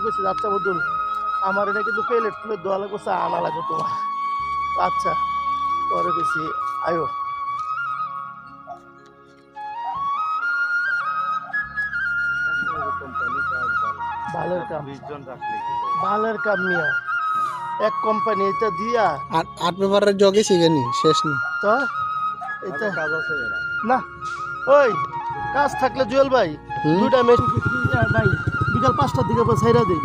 কইছি আচ্ছা বদল আমার এটা কিন্তু প্লেট প্লেট দেওয়া লাগবে চা আনা লাগবে তোমার আচ্ছা পরে কইছি আয়ো ভালোর কাম ভালোর কাম নিয়া এক কোম্পানি এটা দিয়া আট পেপারের জগে শিখেনি শেষ নেই তো এটা না ওই কাজ থাকলে জুয়েল ভাই দুইটা মেশিন ভাই বিকাল 5টার দিকে ছাইরা দেই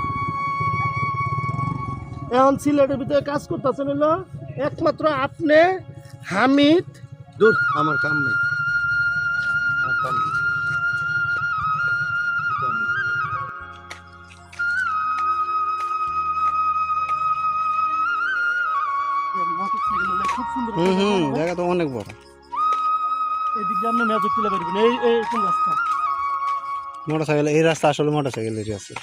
এখন সিলেটের ভিতরে কাজ করতেছেন হলো একমাত্র আপনি হামিদ দূর আমার কাম নেই খুব সুন্দর জায়গা তো অনেক বড় এদিকে আপনি ম্যাজিক তুলে পারবেন এই কোন রাস্তা মোটরসাইকেল এই রাস্তা আসলে মোটরসাইকেলের আছে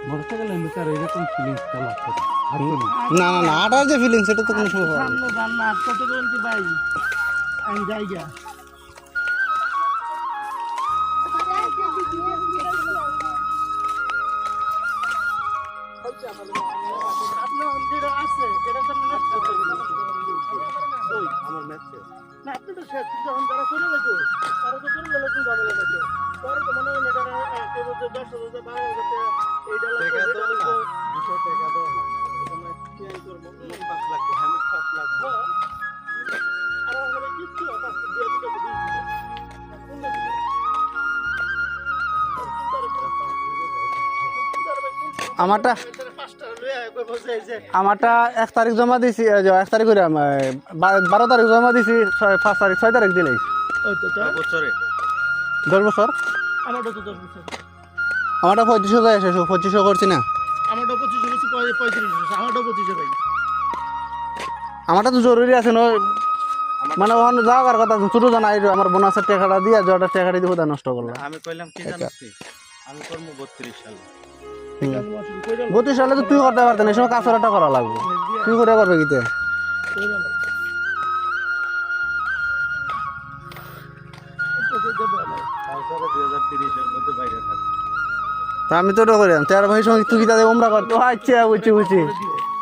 মোটরসাইকেল এমনিকার এরকম ফিলিংস কালা না না না আটার যে ফিলিং সেটা তো কোনো সময় সামনে যান না কত কোন কি ভাই আমি জায়গা আপনি অন্দিরা আছে এটা তো নষ্ট করে ওই আমার ম্যাচে না আপনি তো শেষ যখন যারা করে লাগো তারা তো করে লাগো ঝামেলা লাগো পরে তো মনে হয় এটা কেউ যে 10,000 12,000 এইটা লাগবে এটা লাগবে 200 টাকা দাও না আমরা কি করব 5 লাখ আমি 5 লাখ আর আমরা কিছু পাঁচ দিয়ে দিতে দিই আমারটা 1 তারিখ জমা দিছি 1 তারিখ করে 12 তারিখ জমা দিছি 5 তারিখ 6 তারিখ দিলেই বছরে 10 বছর আমারটা তো 10 বছর আমারটা 2500 যায় শেষ 2500 করছি না আমারটা 2500 কিছু 3500 আমারটা 2500 ভাই আমারটা তো জরুরি আছে না মানে ওখানে যাওয়ার কথা ছোট জানা আমার বোনাসের টাকাটা দিয়া যটা টাকাটা দিব তা নষ্ট করলাম আমি কইলাম কি জানিস আমি করব 32 সালে 32 সালে তো তুই করতে পারতেন এই সময় কাছরাটা করা লাগবে তুই করে করবে কিতে তা আমি তো ওটা করিলাম 13 ভাইয়ের সঙ্গে তুই কিতা ওমরা করতে আচ্ছা বুঝছি